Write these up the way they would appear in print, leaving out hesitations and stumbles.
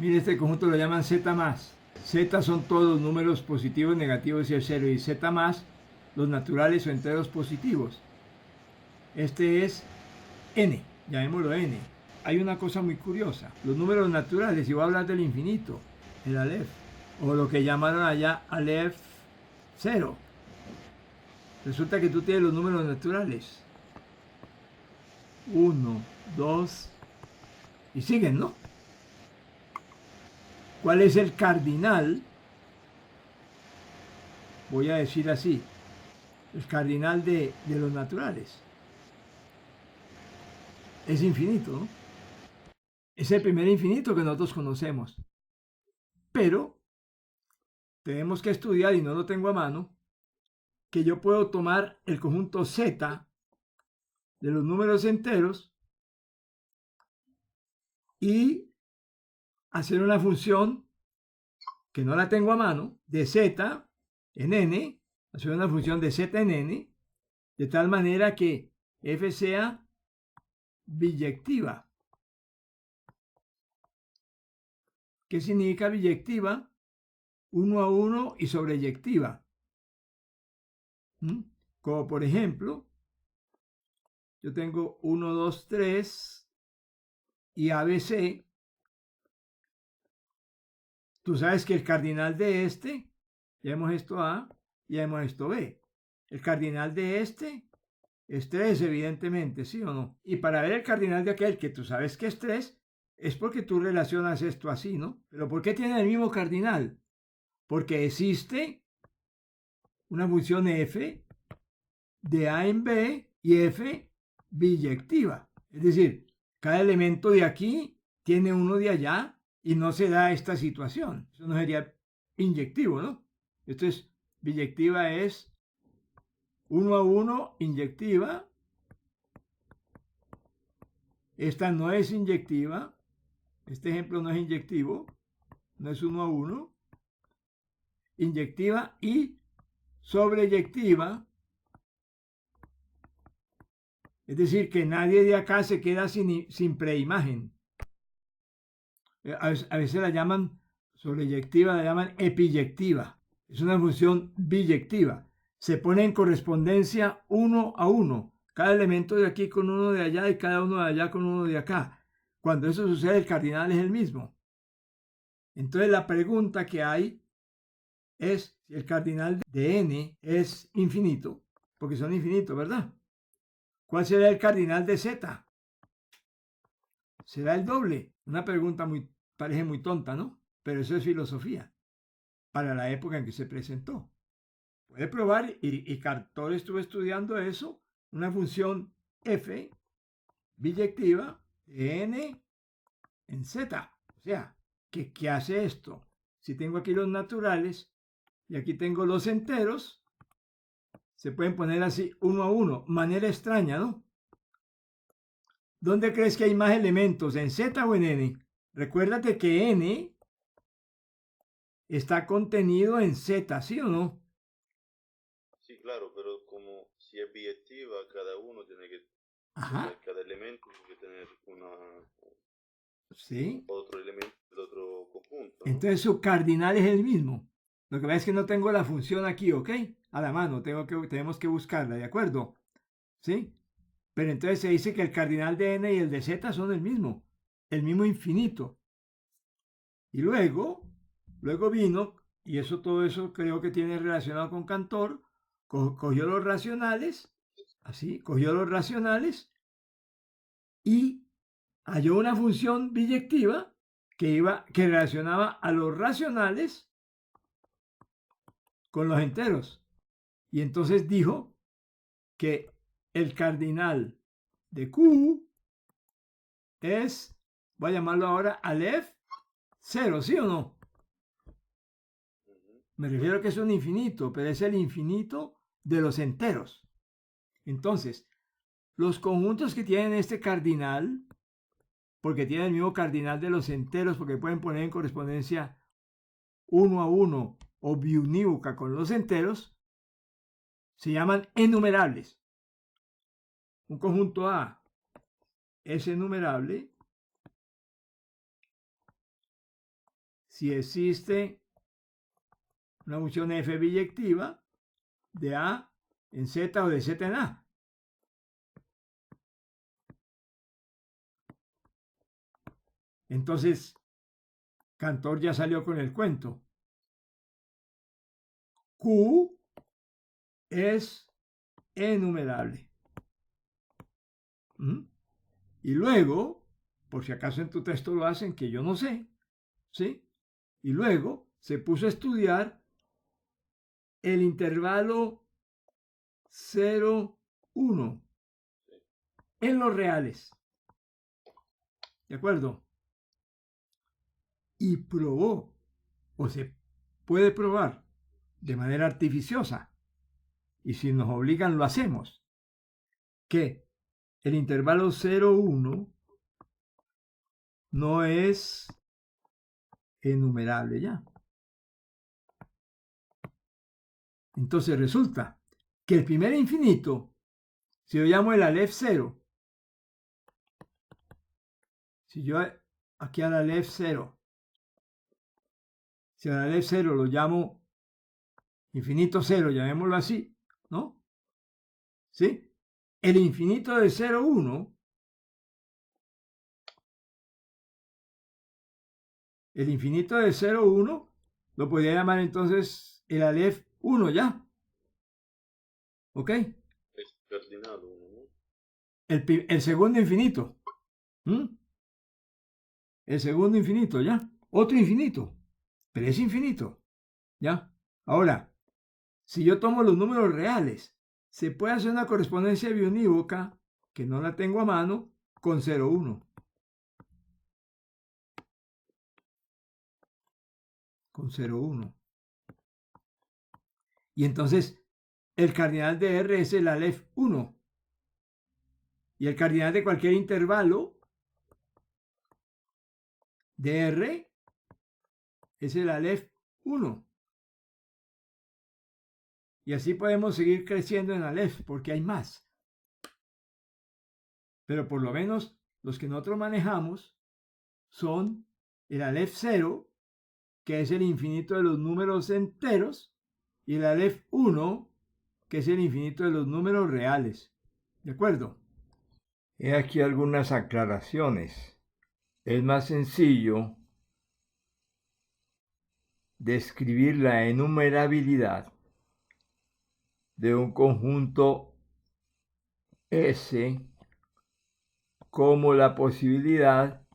Mire, este conjunto lo llaman Z más. Z son todos los números positivos, negativos y el cero. Y Z más, los naturales o enteros positivos. Este es N, llamémoslo N. Hay una cosa muy curiosa. Los números naturales, y voy a hablar del infinito, el Aleph, o lo que llamaron allá Aleph 0. Resulta que tú tienes los números naturales. 1, 2, y siguen, ¿no? ¿Cuál es el cardinal? Voy a decir así, el cardinal de los naturales. Es infinito, ¿no? Es el primer infinito que nosotros conocemos. Pero tenemos que estudiar, y no lo tengo a mano, que yo puedo tomar el conjunto Z de los números enteros y hacer una función que no la tengo a mano, de Z en N, hacer una función de Z en N, de tal manera que F sea biyectiva. ¿Qué significa biyectiva? 1 a 1 y sobreyectiva. Como por ejemplo, yo tengo 1, 2, 3 y ABC. Tú sabes que el cardinal de este, llamemos esto A y llamemos esto B. El cardinal de este es 3, evidentemente, ¿sí o no? Y para ver el cardinal de aquel que tú sabes que es 3, es porque tú relacionas esto así, ¿no? Pero ¿por qué tiene el mismo cardinal? Porque existe una función f de A en B y f biyectiva. Es decir, cada elemento de aquí tiene uno de allá y no se da esta situación. Eso no sería inyectivo, ¿no? Esto es, biyectiva es 1 a 1, inyectiva. Esta no es inyectiva. Este ejemplo no es inyectivo. No es 1 a 1. Inyectiva y sobreyectiva. Es decir, que nadie de acá se queda sin preimagen. A veces la llaman sobreyectiva, la llaman epiyectiva. Es una función biyectiva. Se pone en correspondencia 1 a 1. Cada elemento de aquí con uno de allá y cada uno de allá con uno de acá. Cuando eso sucede, el cardinal es el mismo. Entonces la pregunta que hay es si el cardinal de n es infinito, porque son infinitos, ¿verdad? ¿Cuál será el cardinal de z? ¿Será el doble? Una pregunta parece muy tonta, ¿no? Pero eso es filosofía para la época en que se presentó. Puede probar, y Cantor estuvo estudiando eso, una función f biyectiva de n en z. O sea, ¿qué hace esto? Si tengo aquí los naturales y aquí tengo los enteros, se pueden poner así 1 a 1. Manera extraña, ¿no? ¿Dónde crees que hay más elementos? ¿En Z o en N? Recuérdate que N está contenido en Z, ¿sí o no? Sí, claro, pero como si es biyectiva, cada uno tiene que, o Ajá, sea, cada elemento tiene que tener sí. otro elemento del otro conjunto, ¿no? Entonces su cardinal es el mismo. Lo que pasa es que no tengo la función aquí, ¿ok? A la mano, tenemos que buscarla, ¿de acuerdo? ¿Sí? Pero entonces se dice que el cardinal de N y el de Z son el mismo infinito. Y luego vino, y todo eso creo que tiene relacionado con Cantor, cogió los racionales, así, cogió los racionales y halló una función biyectiva que relacionaba a los racionales con los enteros. Y entonces dijo que el cardinal de Q es, voy a llamarlo ahora Aleph 0, ¿sí o no? Ujú. Me refiero a que es un infinito, pero es el infinito de los enteros. Entonces, los conjuntos que tienen este cardinal, porque tienen el mismo cardinal de los enteros, porque pueden poner en correspondencia 1 a 1 o biunívoca con los enteros, se llaman enumerables. Un conjunto A es enumerable si existe una función f biyectiva de A en Z o de Z en A. Entonces, Cantor ya salió con el cuento. Q es enumerable. Y luego, por si acaso en tu texto lo hacen, que yo no sé, ¿sí? Y luego se puso a estudiar el intervalo 0, 1 en los reales. ¿De acuerdo? Y probó, o se puede probar de manera artificiosa, y si nos obligan lo hacemos, que el intervalo 0, 1 no es enumerable ya. Entonces resulta que el primer infinito, si yo llamo el Aleph 0, si yo aquí al Aleph 0, si al Aleph 0 lo llamo infinito 0, llamémoslo así, ¿no? ¿Sí? El infinito de 0, 1, el infinito de 0, 1, lo podría llamar entonces el Aleph 1 ya. ¿Ok? Es cardinal 1, ¿no? El segundo infinito. El segundo infinito, ¿ya? Otro infinito. Pero es infinito. ¿Ya? Ahora, si yo tomo los números reales, se puede hacer una correspondencia biunívoca, que no la tengo a mano, con 0, 1. Con 0, 1. Y entonces, el cardinal de R es el Aleph 1. Y el cardinal de cualquier intervalo de R es el Aleph 1. Y así podemos seguir creciendo en Aleph, porque hay más. Pero por lo menos los que nosotros manejamos son el Aleph 0, que es el infinito de los números enteros, y el Aleph 1, que es el infinito de los números reales. ¿De acuerdo? He aquí algunas aclaraciones. Es más sencillo describir la enumerabilidad de un conjunto S como la posibilidad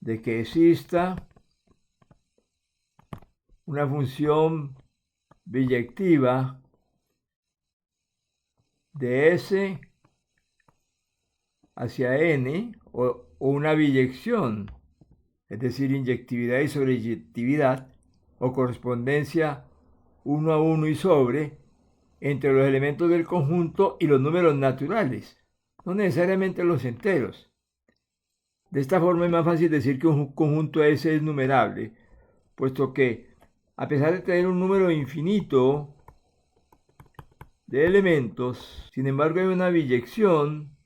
de que exista una función biyectiva de S hacia N o una biyección, es decir, inyectividad y sobreyectividad o correspondencia 1 a 1 y sobre entre los elementos del conjunto y los números naturales, no necesariamente los enteros. De esta forma es más fácil decir que un conjunto S es numerable, puesto que, a pesar de tener un número infinito de elementos, sin embargo hay una biyección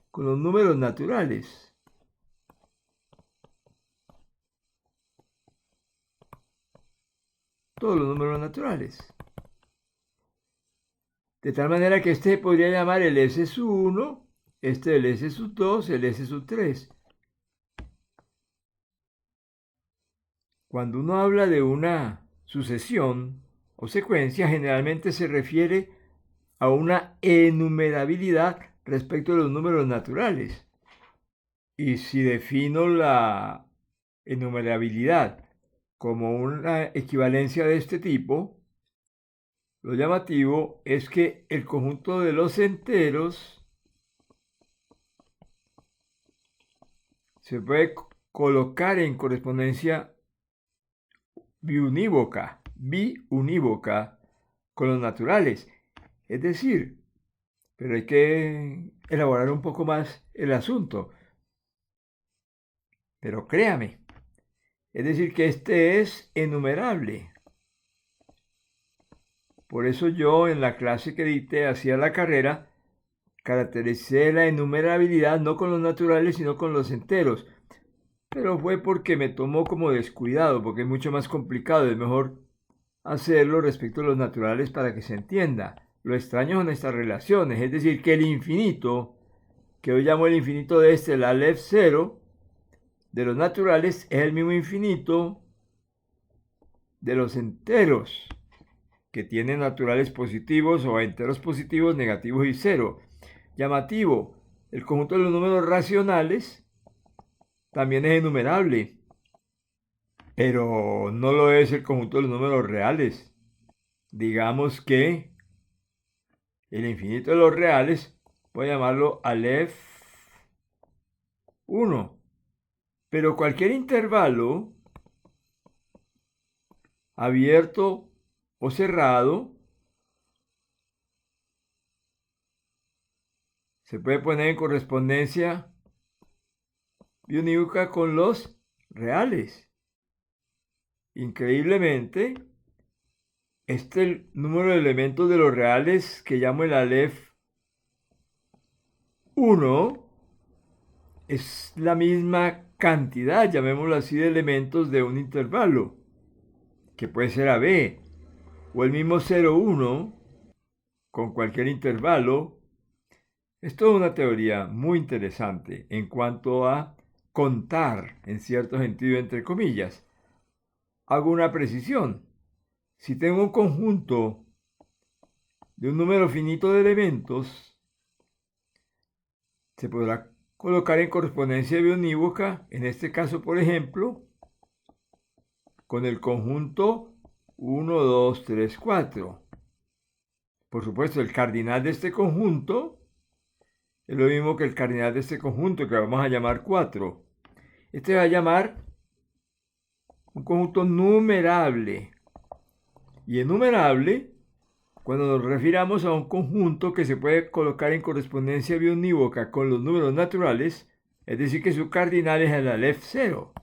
con los números naturales. Todos los números naturales. De tal manera que este podría llamar el S sub 1, este el S sub 2, el S sub 3. Cuando uno habla de una sucesión o secuencia, generalmente se refiere a una enumerabilidad respecto de los números naturales. Y si defino la enumerabilidad como una equivalencia de este tipo, lo llamativo es que el conjunto de los enteros se puede colocar en correspondencia biunívoca con los naturales. Es decir, pero hay que elaborar un poco más el asunto. Pero créame, es decir, que este es enumerable. Por eso yo en la clase que dicté hacia la carrera, caractericé la enumerabilidad no con los naturales, sino con los enteros. pero fue porque me tomó como descuidado, porque es mucho más complicado, es mejor hacerlo respecto a los naturales para que se entienda. Lo extraño son estas relaciones, es decir, que el infinito, que yo llamo el infinito de el Aleph 0, de los naturales, es el mismo infinito de los enteros, que tienen naturales positivos o enteros positivos, negativos y cero. Llamativo, el conjunto de los números racionales también es enumerable, pero no lo es el conjunto de los números reales. Digamos que el infinito de los reales, voy a llamarlo Aleph 1, pero cualquier intervalo abierto o cerrado se puede poner en correspondencia biunívoca con los reales. Increíblemente, este número de elementos de los reales que llamo el Aleph 1 es la misma cantidad, llamémoslo así, de elementos de un intervalo, que puede ser AB, o el mismo 0,1 con cualquier intervalo. Esto es una teoría muy interesante en cuanto a contar, en cierto sentido, entre comillas. Hago una precisión. Si tengo un conjunto de un número finito de elementos, se podrá colocar en correspondencia biunívoca, en este caso, por ejemplo, con el conjunto 1, 2, 3, 4. Por supuesto, el cardinal de este conjunto es lo mismo que el cardinal de este conjunto, que vamos a llamar 4. Este va a llamar un conjunto numerable. Y enumerable, cuando nos refiramos a un conjunto que se puede colocar en correspondencia biunívoca con los números naturales, es decir, que su cardinal es el Aleph 0.